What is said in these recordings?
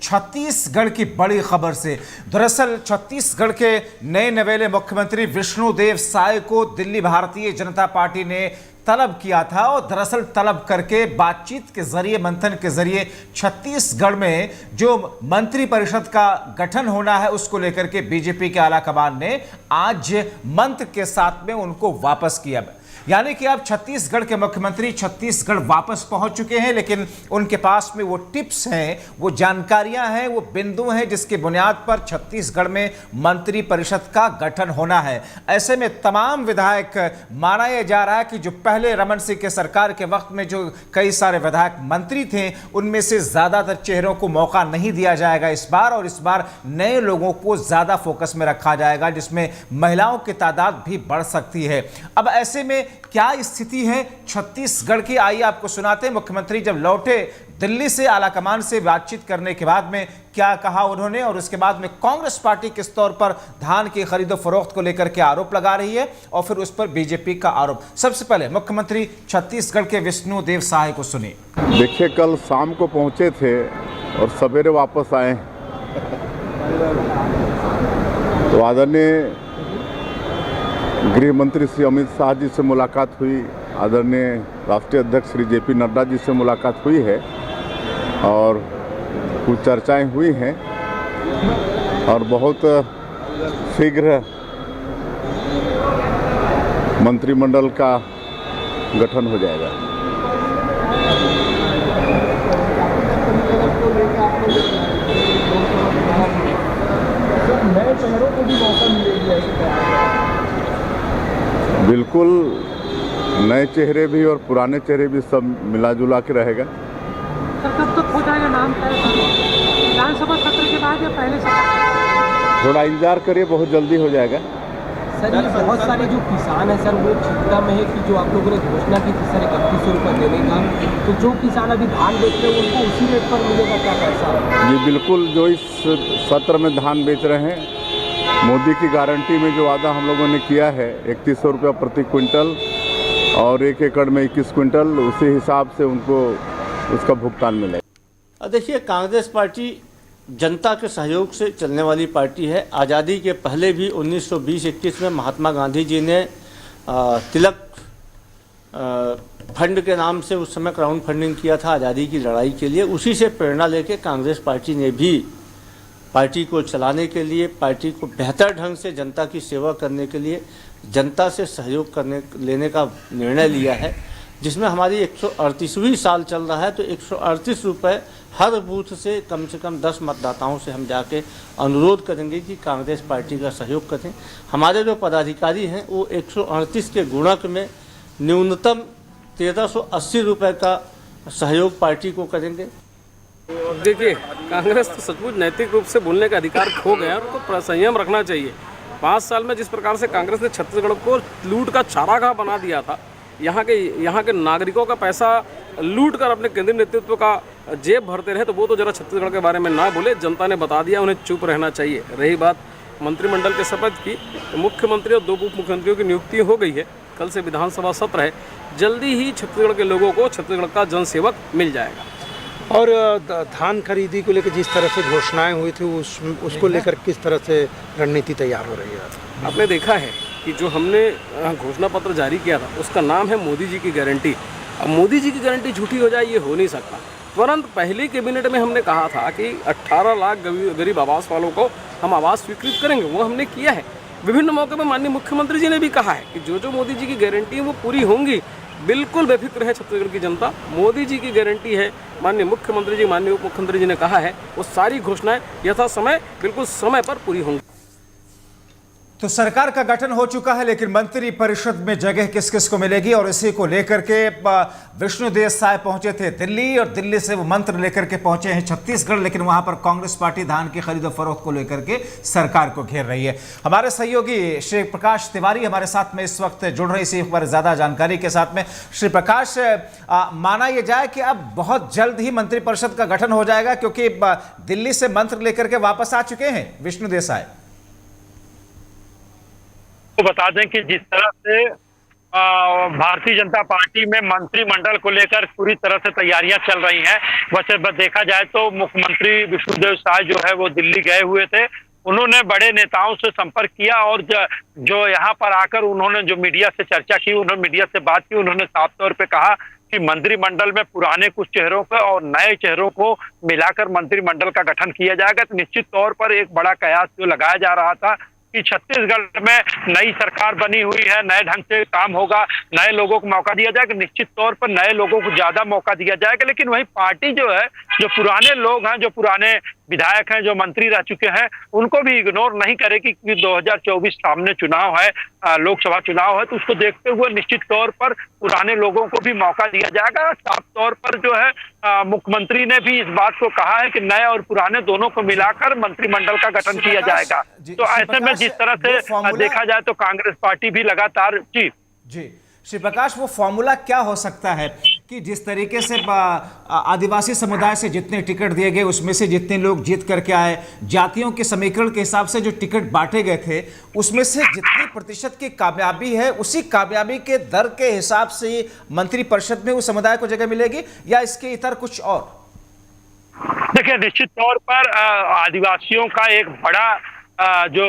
छत्तीसगढ़ की बड़ी खबर से। दरअसल छत्तीसगढ़ के नए नवेले मुख्यमंत्री विष्णुदेव साय को दिल्ली भारतीय जनता पार्टी ने तलब किया था और दरअसल तलब करके बातचीत के जरिए, मंथन के जरिए छत्तीसगढ़ में जो मंत्री परिषद का गठन होना है उसको लेकर के बीजेपी के आलाकमान ने आज मंत्र के साथ में उनको वापस किया। यानी कि अब छत्तीसगढ़ के मुख्यमंत्री छत्तीसगढ़ वापस पहुंच चुके हैं, लेकिन उनके पास में वो टिप्स हैं, वो जानकारियां हैं, वो बिंदु हैं जिसकी बुनियाद पर छत्तीसगढ़ में मंत्री परिषद का गठन होना है। ऐसे में तमाम विधायक, माना यह जा रहा है कि जो पहले रमन सिंह के सरकार के वक्त में जो कई सारे विधायक मंत्री थे उनमें से ज्यादातर चेहरों को मौका नहीं दिया जाएगा इस बार, और इस बार नए लोगों को ज्यादा फोकस में रखा जाएगा जिसमें महिलाओं की तादाद भी बढ़ सकती है। अब ऐसे में क्या स्थिति है छत्तीसगढ़ की, आइए आपको सुनाते हैं। मुख्यमंत्री जब लौटे दिल्ली से आलाकमान से बातचीत करने के बाद में क्या कहा उन्होंने, और उसके बाद में कांग्रेस पार्टी किस तौर पर धान की खरीदो फरोख्त को लेकर के आरोप लगा रही है और फिर उस पर बीजेपी का आरोप। सबसे पहले मुख्यमंत्री छत्तीसगढ़ के विष्णुदेव साय को सुनिए। देखिए, कल शाम को पहुंचे थे और सवेरे वापस आए, तो आदरणीय गृह मंत्री श्री अमित शाह जी से मुलाकात हुई, आदरणीय राष्ट्रीय अध्यक्ष श्री जेपी नड्डा जी से मुलाकात हुई है और कुछ चर्चाएं हुई हैं और बहुत शीघ्र मंत्रिमंडल का गठन हो जाएगा। नए चेहरों को भी मौका मिलेगा। बिल्कुल, नए चेहरे भी और पुराने चेहरे भी सब मिला जुला के रहेगा। कब तक हो जाएगा नाम तय? विधानसभा सत्र के बाद या पहले सत्र? थोड़ा इंतजार करिए, बहुत जल्दी हो जाएगा। सर, ये बहुत सारे जो किसान हैं सर, वो चिंता में है कि जो आप लोगों ने घोषणा की थी सर 3100 रुपये देने का, तो जो किसान अभी धान बेच रहे हैं उनको उसी रेट पर मिलेगा क्या पैसा? जी बिल्कुल, जो इस सत्र में धान बेच रहे हैं, मोदी की गारंटी में जो वादा हम लोगों ने किया है 3100 रुपये प्रति क्विंटल और 1 एकड़ में 21 क्विंटल, उसी हिसाब से उनको उसका भुगतान मिलेगा। देखिए, कांग्रेस पार्टी जनता के सहयोग से चलने वाली पार्टी है। आज़ादी के पहले भी 1920-21 में महात्मा गांधी जी ने तिलक फंड के नाम से उस समय क्राउड फंडिंग किया था आज़ादी की लड़ाई के लिए। उसी से प्रेरणा लेके कांग्रेस पार्टी ने भी पार्टी को चलाने के लिए, पार्टी को बेहतर ढंग से जनता की सेवा करने के लिए जनता से सहयोग लेने का निर्णय लिया है, जिसमें हमारी 138वीं साल चल रहा है। तो 138 रुपये हर बूथ से कम 10 मतदाताओं से हम जाके अनुरोध करेंगे कि कांग्रेस पार्टी का सहयोग करें। हमारे जो पदाधिकारी हैं वो 138 के गुणक में न्यूनतम 1380 रुपये का सहयोग पार्टी को करेंगे। देखिए, कांग्रेस तो सचमुच नैतिक रूप से बोलने का अधिकार खो गया, उनको संयम रखना चाहिए। 5 साल में जिस प्रकार से कांग्रेस ने छत्तीसगढ़ को लूट का चारागाह बना दिया था, यहाँ के नागरिकों का पैसा लूट कर अपने केंद्रीय नेतृत्व का जेब भरते रहे, तो वो तो जरा छत्तीसगढ़ के बारे में ना बोले। जनता ने बता दिया, उन्हें चुप रहना चाहिए। रही बात मंत्रिमंडल के शपथ की, तो मुख्यमंत्री और 2 उप मुख्यमंत्रियों की नियुक्ति हो गई है। कल से विधानसभा सत्र है, जल्दी ही छत्तीसगढ़ के लोगों को छत्तीसगढ़ का जनसेवक मिल जाएगा। और धान खरीदी को लेकर जिस तरह से घोषणाएं हुई थी उसको लेकर किस तरह से रणनीति तैयार हो रही है? आपने देखा है कि जो हमने घोषणा पत्र जारी किया था उसका नाम है मोदी जी की गारंटी। अब मोदी जी की गारंटी झूठी हो जाए, ये हो नहीं सकता। तुरंत पहले कैबिनेट में हमने कहा था कि 18 लाख गरीब आवास वालों को हम आवास स्वीकृत करेंगे, वो हमने किया है। विभिन्न मौके पर माननीय मुख्यमंत्री जी ने भी कहा है कि जो मोदी जी की गारंटी है वो पूरी होंगी। बिल्कुल बेफिक्र है छत्तीसगढ़ की जनता, मोदी जी की गारंटी है। माननीय मुख्यमंत्री जी, माननीय उप मुख्यमंत्री जी ने कहा है वो सारी घोषणाएं यथा समय, बिल्कुल समय पर पूरी होंगी। तो सरकार का गठन हो चुका है, लेकिन मंत्री परिषद में जगह किस किस को मिलेगी, और इसी को लेकर के विष्णुदेव साय पहुंचे थे दिल्ली और दिल्ली से वो मंत्र लेकर के पहुंचे हैं छत्तीसगढ़, लेकिन वहां पर कांग्रेस पार्टी धान की खरीदो फरोख्त को लेकर के सरकार को घेर रही है। हमारे सहयोगी श्री प्रकाश तिवारी हमारे साथ में इस वक्त जुड़ रहे इसी पर ज्यादा जानकारी के साथ में। श्री प्रकाश, माना यह जाए कि अब बहुत जल्द ही मंत्रिपरिषद का गठन हो जाएगा, क्योंकि दिल्ली से मंत्र लेकर के वापस आ चुके हैं विष्णुदेव साय। तो बता दें कि जिस तरह से भारतीय जनता पार्टी में मंत्रिमंडल को लेकर पूरी तरह से तैयारियां चल रही हैं। वैसे देखा जाए तो मुख्यमंत्री विष्णुदेव साय जो है वो दिल्ली गए हुए थे। उन्होंने बड़े नेताओं से संपर्क किया और जो यहाँ पर आकर उन्होंने जो मीडिया से चर्चा की, उन्होंने मीडिया से बात की, उन्होंने साफ तौर पे कहा कि मंत्रिमंडल में पुराने कुछ चेहरों को और नए चेहरों को मिलाकर मंत्रिमंडल का गठन किया जाएगा। तो निश्चित तौर पर एक बड़ा कयास जो लगाया जा रहा था कि छत्तीसगढ़ में नई सरकार बनी हुई है, नए ढंग से काम होगा, नए लोगों को मौका दिया जाएगा। निश्चित तौर पर नए लोगों को ज्यादा मौका दिया जाएगा, लेकिन वही पार्टी जो है, जो पुराने लोग हैं, जो पुराने विधायक हैं, जो मंत्री रह चुके हैं, उनको भी इग्नोर नहीं करेगी कि 2024 सामने चुनाव है, लोकसभा चुनाव है। तो उसको देखते हुए निश्चित तौर पर पुराने लोगों को भी मौका दिया जाएगा। साफ तौर पर जो है मुख्यमंत्री ने भी इस बात को कहा है कि नए और पुराने दोनों को मिलाकर मंत्रिमंडल का गठन किया जाएगा। तो ऐसे में जिस तरह से देखा जाए तो कांग्रेस पार्टी भी लगातार जी श्री प्रकाश, वो फॉर्मूला क्या हो सकता है कि जिस तरीके से आदिवासी समुदाय से जितने टिकट दिए गए उसमें से जितने लोग जीत करके आए, जातियों के समीकरण के हिसाब से जो टिकट बांटे गए थे उसमें से जितनी प्रतिशत की कामयाबी है, उसी कामयाबी के दर के हिसाब से मंत्रिपरिषद में उस समुदाय को जगह मिलेगी या इसके इतर कुछ और? देखिए, निश्चित तौर पर आदिवासियों का एक बड़ा जो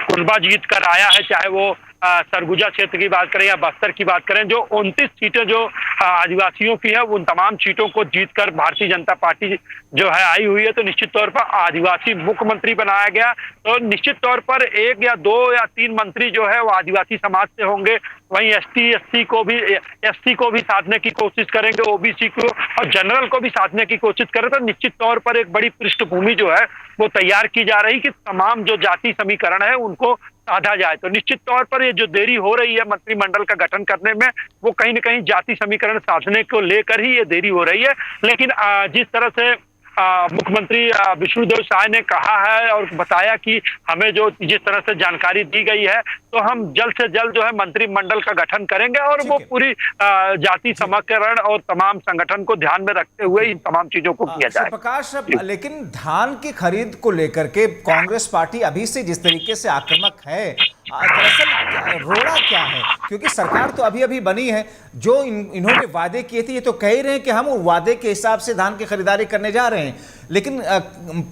कुनबा जीत कर आया है, चाहे वो सरगुजा क्षेत्र की बात करें या बस्तर की बात करें, जो 29 सीटें जो आदिवासियों की है, उन तमाम सीटों को जीतकर भारतीय जनता पार्टी जो है आई हुई है। तो निश्चित तौर पर आदिवासी मुख्यमंत्री बनाया गया। तो निश्चित तौर पर 1 या 2 या 3 मंत्री जो है वो आदिवासी समाज से होंगे। वहीं एससी को भी साधने की कोशिश करेंगे, ओबीसी को और जनरल को भी साधने की कोशिश करें। तो निश्चित तौर पर एक बड़ी पृष्ठभूमि जो है वो तैयार की जा रही कि तमाम जो जाति समीकरण है उनको साधा जाए। तो निश्चित तौर पर ये जो देरी हो रही है मंत्रिमंडल का गठन करने में, वो कहीं न कहीं जाति समीकरण साधने को लेकर ही ये देरी हो रही है। लेकिन जिस तरह से मुख्यमंत्री विष्णुदेव साय ने कहा है और बताया कि हमें जो जिस तरह से जानकारी दी गई है, तो हम जल्द से जल्द जो है मंत्रिमंडल का गठन करेंगे और वो पूरी जाति समीकरण और तमाम संगठन को ध्यान में रखते हुए इन तमाम चीजों को किया जाए। प्रकाश, लेकिन धान की खरीद को लेकर के कांग्रेस पार्टी अभी से जिस तरीके से आक्रामक है, दरअसल रोड़ा क्या है? क्योंकि सरकार तो अभी अभी बनी है, जो इन्होंने वादे किए थे ये तो कह ही रहे हैं कि हम वादे के हिसाब से धान की खरीदारी करने जा रहे हैं, लेकिन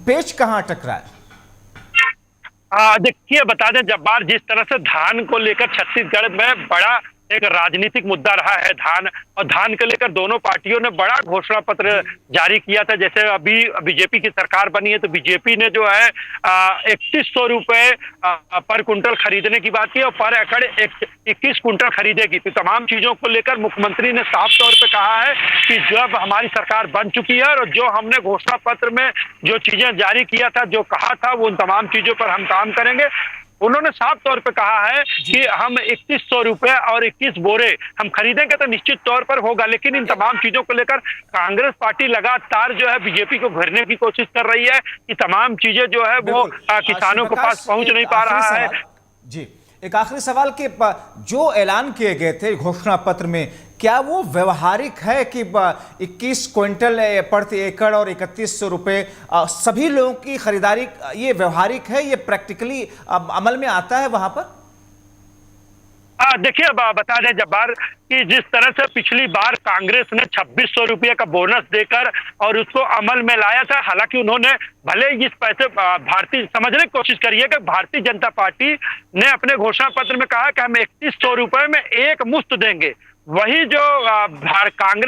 पेच कहां अटक रहा है? देखिए, बता दें जब्बार, जिस तरह से धान को लेकर छत्तीसगढ़ में बड़ा एक राजनीतिक मुद्दा रहा है धान, और धान को लेकर दोनों पार्टियों ने बड़ा घोषणा पत्र जारी किया था। जैसे अभी बीजेपी की सरकार बनी है तो बीजेपी ने जो है 3100 रुपए पर कुंटल खरीदने की बात की और पर एकड़ 21 कुंटल खरीदेगी। तो तमाम चीजों को लेकर मुख्यमंत्री ने साफ तौर पे कहा है कि जब हमारी सरकार बन चुकी है और जो हमने घोषणा पत्र में जो चीजें जारी किया था, जो कहा था, वो उन तमाम चीजों पर हम काम करेंगे। उन्होंने साफ तौर पे कहा है कि हम 3100 रुपए और 21 बोरे हम खरीदेंगे तो निश्चित तौर पर होगा। लेकिन इन तमाम चीजों को लेकर कांग्रेस पार्टी लगातार जो है बीजेपी को घेरने की कोशिश कर रही है कि तमाम चीजें जो है वो किसानों के पास पहुंच नहीं पा रहा है। जी, एक आखिरी सवाल कि जो ऐलान किए गए थे घोषणा पत्र में, क्या वो व्यवहारिक है कि 21 क्विंटल प्रति एकड़ और 3100 रुपए सभी लोगों की खरीदारी, ये व्यवहारिक है, ये प्रैक्टिकली अमल में आता है वहां पर? देखिए, बता दें जब्बार कि जिस तरह से पिछली बार कांग्रेस ने 2600 रुपये का बोनस देकर और उसको अमल में लाया था, हालांकि उन्होंने भले इस पैसे भारतीय समझने की कोशिश करी है कि भारतीय जनता पार्टी ने अपने घोषणा पत्र में कहा कि हम 3100 रुपए में एक मुश्त देंगे। वही जो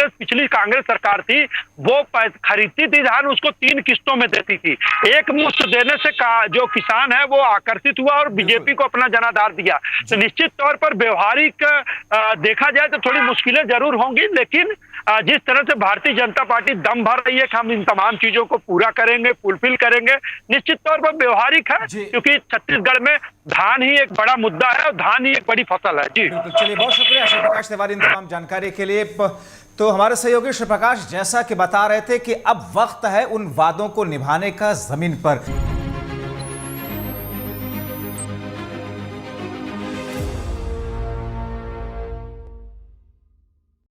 पिछली कांग्रेस सरकार थी वो खरीदती थी धान, उसको 3 किस्तों में देती थी। एक मुश्त देने से जो किसान है वो आकर्षित हुआ और बीजेपी को अपना जनाधार दिया। तो निश्चित तौर पर व्यवहारिक देखा जाए तो थोड़ी मुश्किलें जरूर होंगी, लेकिन जिस तरह से भारतीय जनता पार्टी दम भर रही है कि हम इन तमाम चीजों को पूरा करेंगे, फुलफिल करेंगे, निश्चित तौर पर व्यवहारिक है, क्योंकि छत्तीसगढ़ में धान ही एक बड़ा मुद्दा है और धान ही एक बड़ी फसल है। जी चलिए, बहुत शुक्रिया श्री प्रकाश तिवारी इन तमाम जानकारी के लिए। तो हमारे सहयोगी श्री प्रकाश जैसा कि बता रहे थे कि अब वक्त है उन वादों को निभाने का जमीन पर।